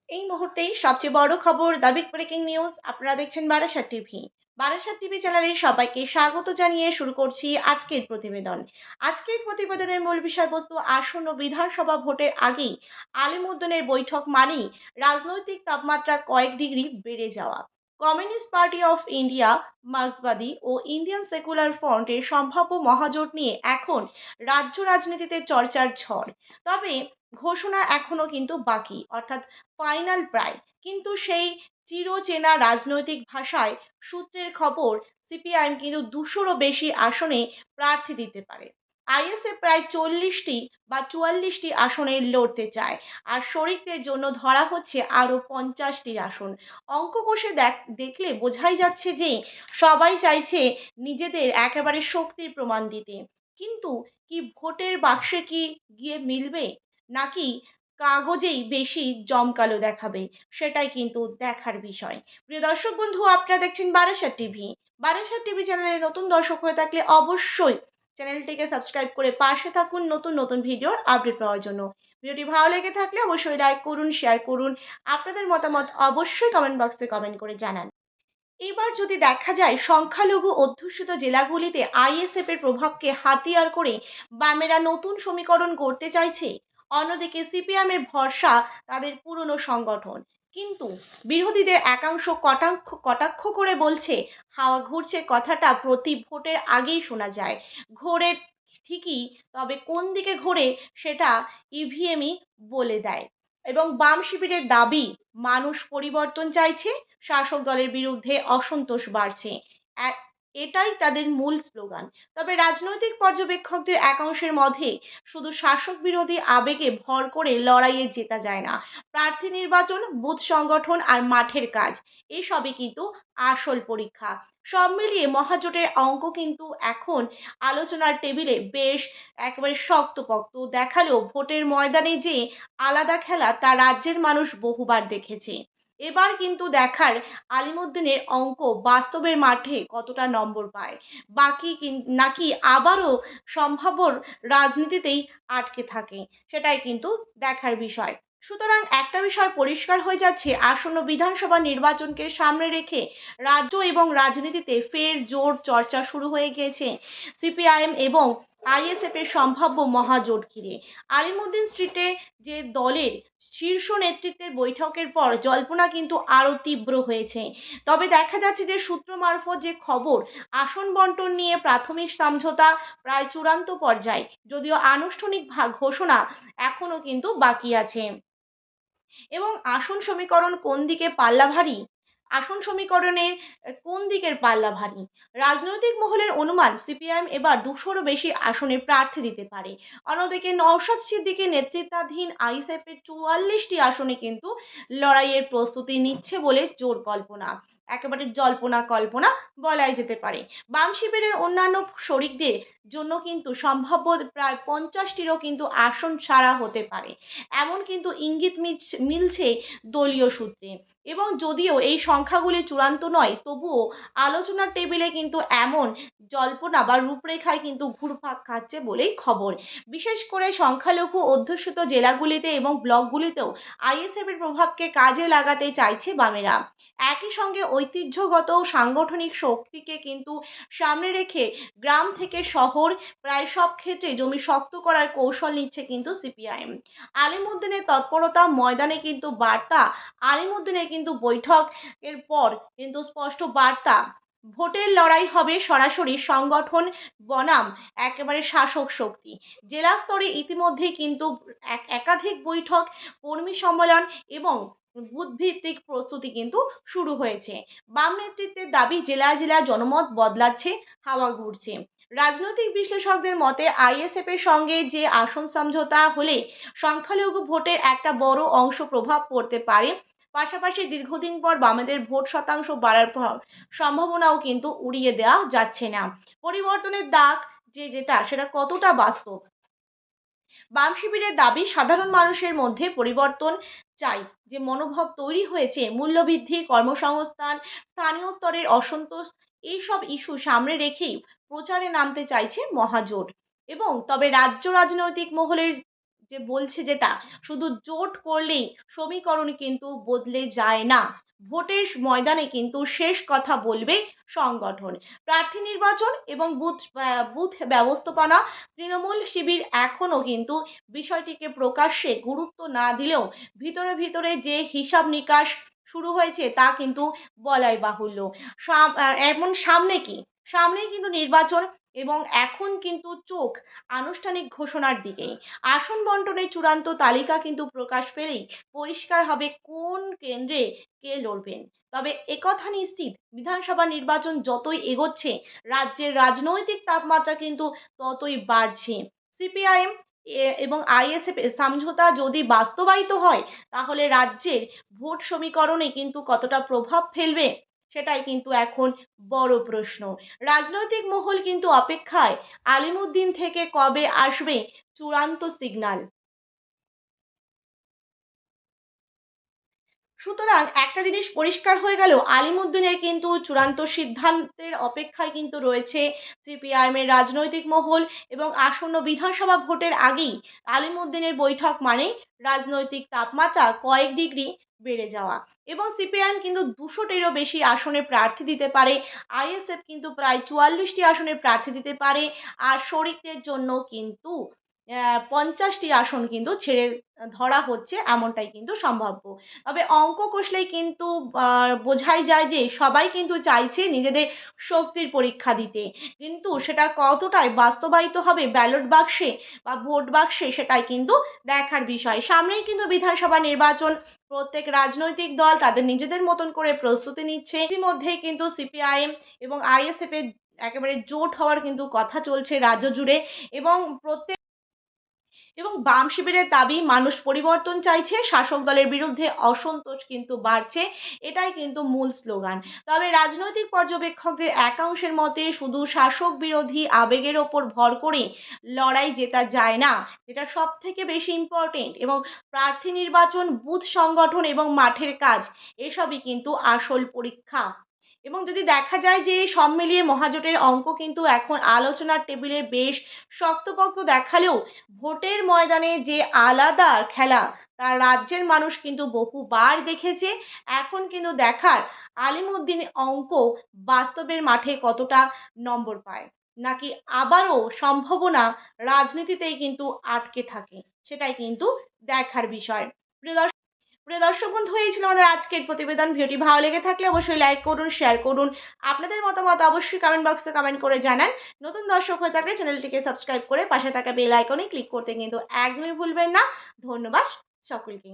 এই মুহূর্তেই সবচেয়ে বড় খবর, দ্য বিগ ব্রেকিং নিউজ। আপনারা দেখছেন বারাসাত টিভি। বারাসাত টিভি চ্যানেলে সবাইকে স্বাগত জানিয়ে শুরু করছি আজকের প্রতিবেদন। আজকের প্রতিবেদনের মূল বিষয়বস্তু, আসন্ন বিধানসভা ভোটের আগেই আলিমুদ্দিনের বৈঠক মানেই রাজনৈতিক তাপমাত্রা কয়েক ডিগ্রি বেড়ে যাওয়া। কমিউনিস্ট পার্টি অফ ইন্ডিয়া, মার্ক্সবাদী ও ইন্ডিয়ান সেকুলার ফ্রন্টের সম্ভাব্য মহাজোট নিয়ে এখন রাজ্য রাজনীতিতে চর্চার ঝড়। তবে ঘোষণা এখনো কিন্তু বাকি, অর্থাৎ ফাইনাল প্রায়। কিন্তু সেই চিরচেনা রাজনৈতিক ভাষায় সূত্রের খবর, সিপিআইএম কিন্তু 200-রও বেশি আসনে প্রার্থী দিতে পারে। আইএসএফ প্রায় 40টি বা 44টি আসনে লড়তে চায়, আর শরিকদের জন্য ধরা হচ্ছে আরো 50টি আসন। অঙ্ক কষে দেখলে বোঝাই যাচ্ছে যে সবাই চাইছে নিজেদের একেবারে শক্তির প্রমাণ দিতে। কিন্তু কি ভোটের বাক্সে কি গিয়ে মিলবে, নাকি কাগজেই বেশি জমকালো দেখাবে, সেটাই কিন্তু দেখার বিষয়। প্রিয় দর্শক বন্ধু, আপনারা দেখছেন বারাসাত টিভি। বারাসাত টিভি চ্যানেলে নতুন দর্শক হয়ে থাকলে অবশ্যই চ্যানেলটিকে সাবস্ক্রাইব করে পাশে থাকুন নতুন নতুন ভিডিওর আপডেট পাওয়ার জন্য। ভিডিওটি ভালো লেগে থাকলে অবশ্যই লাইক করুন, শেয়ার করুন। আপনাদের মতামত অবশ্যই কমেন্ট বক্সে কমেন্ট করে জানান। এবার যদি দেখা যায় সংখ্যালঘু অধ্যুষিত জেলাগুলিতে আইএসএফ এর প্রভাবকে হাতিয়ার করে বামেরা নতুন সমীকরণ গড়তে চাইছে, অন্যদিকে সিপিএম এর ভরসা তাদের পুরনো সংগঠন। কিন্তু বিরোধীদের একাংশ কটাক্ষ কটাক্ষ করে বলছে, হাওয়া ঘুরছে কথাটা প্রতি ভোটের আগেই শোনা যায়। ঘোরে ঠিকই, তবে কোন দিকে ঘোরে সেটা ইভিএমই বলে দেয়। এবং বাম শিবিরের দাবি, মানুষ পরিবর্তন চাইছে, শাসক দলের বিরুদ্ধে অসন্তোষ বাড়ছে। এ- এটাই তাদের মূল স্লোগান। তবে রাজনৈতিক পর্যবেক্ষকদের একাংশের মধ্যে শুধু শাসক বিরোধী আবেগে ভর করে লড়াইয়ে জেতা যায় না। প্রার্থী নির্বাচন, বুথ সংগঠন আর মাঠের কাজ, এসবই কিন্তু আসল পরীক্ষা। সব মিলিয়ে মহাজোটের অঙ্ক কিন্তু এখন আলোচনার টেবিলে বেশ একেবারে শক্তপোক্ত দেখালেও ভোটের ময়দানে যে আলাদা খেলা, তা রাজ্যের মানুষ বহুবার দেখেছে। এবার কিন্তু দেখার আলিমুদ্দিনের অঙ্ক বাস্তবের মাঠে কতটা নম্বর পায়, নাকি আবারও সম্ভাব্য রাজনীতিতেই আটকে থাকে, সেটাই কিন্তু দেখার বিষয়। সুতরাং একটা বিষয় পরিষ্কার হয়ে যাচ্ছে, আসন্ন বিধানসভা নির্বাচনকে সামনে রেখে রাজ্য এবং রাজনীতিতে ফের জোর চর্চা শুরু হয়ে গিয়েছে সিপিআইএম এবং আইএসএফ এর সম্ভাব্য মহাজোট ঘিরে। আলিমুদ্দিন স্ট্রিটে যে দলের শীর্ষ নেতৃত্বের বৈঠকের পর জল্পনা কিন্তু আরো তীব্র হয়েছে। তবে দেখা যাচ্ছে যে সূত্র মারফত যে খবর, আসন বন্টন নিয়ে প্রাথমিক সমঝোতা প্রায় চূড়ান্ত পর্যায়ে, যদিও আনুষ্ঠানিক ঘোষণা এখনো কিন্তু বাকি আছে। এবং আসন সমীকরণ কোন দিকে পাল্লা ভারী, আসন সমীকরণের কোন দিকের পাল্লা ভারী, রাজনৈতিক মহলের অনুমান সিপিআইএম এবার 200-রও বেশি আসনে প্রার্থী দিতে পারে। অন্যদিকে নওশাদ সিদ্দিকীর নেতৃত্বাধীন আইএসএফ এর 44টি আসনে কিন্তু লড়াইয়ের প্রস্তুতি নিচ্ছে বলে জোর কল্পনা, একেবারে জল্পনা কল্পনা বলাই যেতে পারে। বাম শিবিরের অন্যান্য শরিকদের জন্য কিন্তু সম্ভাব্য প্রায় 50টিরও কিন্তু আসন ছাড়া হতে পারে, এমন কিন্তু ইঙ্গিত মিলছে দলীয় সূত্রে। এবং যদিও এই সংখ্যাগুলি চূড়ান্ত নয়, তবুও আলোচনার টেবিলে কিন্তু এমন জল্পনা বা রূপরেখায় কিন্তু ঘুরপাক খাচ্ছে বলেই খবর। বিশেষ করে সংখ্যালঘু অধ্যুষিত জেলাগুলিতে এবং ব্লকগুলিতেও আইএসএফ এর প্রভাবকে কাজে লাগাতে চাইছে বামেরা। একই সঙ্গে ঐতিহ্যগত সাংগঠনিক শক্তিকে কিন্তু সামনে রেখে গ্রাম থেকে শহর প্রায় সব ক্ষেত্রে জমি শক্ত করার কৌশল নিচ্ছে কিন্তু সিপিআইএম। আলিমুদ্দিনের তৎপরতা ময়দানে কিন্তু বার্তা, আলিমুদ্দিনের কিন্তু বৈঠক এর পর কিন্তু স্পষ্ট বার্তা, ভোটের লড়াই হবে সরাসরি সংগঠন বনাম একেবারে শাসক শক্তি। জেলা স্তরে ইতিমধ্যেই কিন্তু একাধিক বৈঠক, কর্মী সম্মেলন এবং বুথ ভিত্তিক প্রস্তুতি কিন্তু শুরু হয়েছে। বাম নেতৃত্বের দাবি, জেলায় জেলায় জনমত বদলাচ্ছে, হাওয়া ঘুরছে। রাজনৈতিক বিশ্লেষকদের মতে আইএসএফ এর সঙ্গে যে আসন সমঝোতা হলে সংখ্যালঘু ভোটের একটা বড় অংশ প্রভাব পড়তে পারে। পাশাপাশি দীর্ঘদিন পর বামেদের ভোট শতাংশ বাড়ার সম্ভাবনাও কিন্তু উড়িয়ে দেওয়া যাচ্ছে না। পরিবর্তনের দাগ যেটা সেটা কতটা বাস্তব, বাম শিবিরের দাবি, সাধারণ মানুষের মধ্যে পরিবর্তন চাই যে মনোভাব তৈরি হয়েছে, মূল্যবৃদ্ধি, কর্মসংস্থান, স্থানীয় স্তরের অসন্তোষ, এইসব ইস্যু সামনে রেখেই প্রচারে নামতে চাইছে মহাজোট। এবং তবে রাজ্য রাজনৈতিক মহলের যে বলছে যেটা, শুধু জোট করলেই সমীকরণ কিন্তু বদলে যায় না। ভোটের ময়দানে কিন্তু শেষ কথা বলবে সংগঠন। প্রার্থী নির্বাচন এবং বুথ ব্যবস্থাপনা, তৃণমূল শিবির এখনো কিন্তু বিষয়টিকে প্রকাশ্যে গুরুত্ব না দিলেও ভিতরে ভিতরে যে হিসাব নিকাশ শুরু হয়েছে তা কিন্তু বলাই বাহুল্য। এমন সামনে কি, সামনেই কিন্তু নির্বাচন, এবং এখন কিন্তু চোখ আনুষ্ঠানিক ঘোষণার দিকেই। আসন বন্টনের চূড়ান্ত তালিকা কিন্তু প্রকাশ পেলেই পরিষ্কার হবে কোন কেন্দ্রে কে লড়বেন। তবে একথা নিশ্চিত, বিধানসভা নির্বাচন যতই এগোচ্ছে রাজ্যের রাজনৈতিক তাপমাত্রা কিন্তু ততই বাড়ছে। সিপিআইএম এবং আইএসএফ এর সমঝোতা যদি বাস্তবায়িত হয়, তাহলে রাজ্যের ভোট সমীকরণে কিন্তু কতটা প্রভাব ফেলবে সেটাই কিন্তু এখন বড় প্রশ্ন। রাজনৈতিক মহল কিন্তু অপেক্ষায় আলিমুদ্দিন থেকে কবে আসবে চূড়ান্ত সিগন্যাল। সুতরাং একটা জিনিস পরিষ্কার হয়ে গেল, আলিমুদ্দিনের কিন্তু চূড়ান্ত সিদ্ধান্তের অপেক্ষায় কিন্তু রয়েছে সিপিআইএম এর রাজনৈতিক মহল, এবং আসন্ন বিধানসভা ভোটের আগেই আলিমুদ্দিনের বৈঠক মানেই রাজনৈতিক তাপমাত্রা কয়েক ডিগ্রি বেড়ে যাওয়া। এবং সিপিআইএম কিন্তু 200টিরও বেশি আসনে প্রার্থী দিতে পারে, আইএসএফ কিন্তু প্রায় 44টি আসনে প্রার্থী দিতে পারে, আর শরিকদের জন্য কিন্তু 50টি আসন কিন্তু ছেড়ে ধরা হচ্ছে, এমনটাই কিন্তু সম্ভাব্য। তবে অঙ্ক কষলেই কিন্তু বোঝাই যায় যে সবাই কিন্তু চাইছে নিজেদের শক্তির পরীক্ষা দিতে। কিন্তু সেটা কতটাই বাস্তবায়িত হবে ব্যালট বাক্সে বা ভোট বাক্সে, সেটাই কিন্তু দেখার বিষয়। সামনেই কিন্তু বিধানসভা নির্বাচন। প্রত্যেক রাজনৈতিক দল তাদের নিজেদের মতন করে প্রস্তুতি নিচ্ছে। ইতিমধ্যেই কিন্তু সিপিআইএম এবং আইএসএফ এর একেবারে জোট হওয়ার কিন্তু কথা চলছে রাজ্য জুড়ে, এবং বাম শিবিরের দাবি মানুষ পরিবর্তন চাইছে, শাসক দলের বিরুদ্ধে অসন্তোষ কিন্তু বাড়ছে, এটাই কিন্তু মূল স্লোগান। তবে রাজনৈতিক পর্যবেক্ষকদের একাংশের মতে শুধু শাসক বিরোধী আবেগের ওপর ভর করে লড়াই জেতা যায় না, যেটা সব থেকে বেশি ইম্পর্টেন্ট, এবং প্রার্থী নির্বাচন, বুথ সংগঠন এবং মাঠের কাজ, এসবই কিন্তু আসল পরীক্ষা। এবং যদি দেখা যায় যে সব মিলিয়ে মহাজোটের অঙ্ক কিন্তু এখন আলোচনার টেবিলে বেশ শক্তপোক্ত দেখালেও ভোটের ময়দানে যে আলাদা খেলা তা রাজ্যের মানুষ কিন্তু বহুবার দেখেছে। এখন কিন্তু দেখার আলিমুদ্দিন অঙ্ক বাস্তবের মাঠে কতটা নম্বর পায়, নাকি আবারও সম্ভাবনা রাজনীতিতেই কিন্তু আটকে থাকে, সেটাই কিন্তু দেখার বিষয়। প্রিয় দর্শক বন্ধু, এই ছিল আমাদের আজকের প্রতিবেদন। ভিডিওটি ভালো লেগে থাকলে অবশ্যই লাইক করুন, শেয়ার করুন। আপনাদের মতামত অবশ্যই কমেন্ট বক্সে কমেন্ট করে জানান। নতুন দর্শক হয়ে থাকলে চ্যানেলটিকে সাবস্ক্রাইব করে পাশে থাকা বেল আইকনে ক্লিক করতে কিন্তু একদমই ভুলবেন না। ধন্যবাদ সকলকে।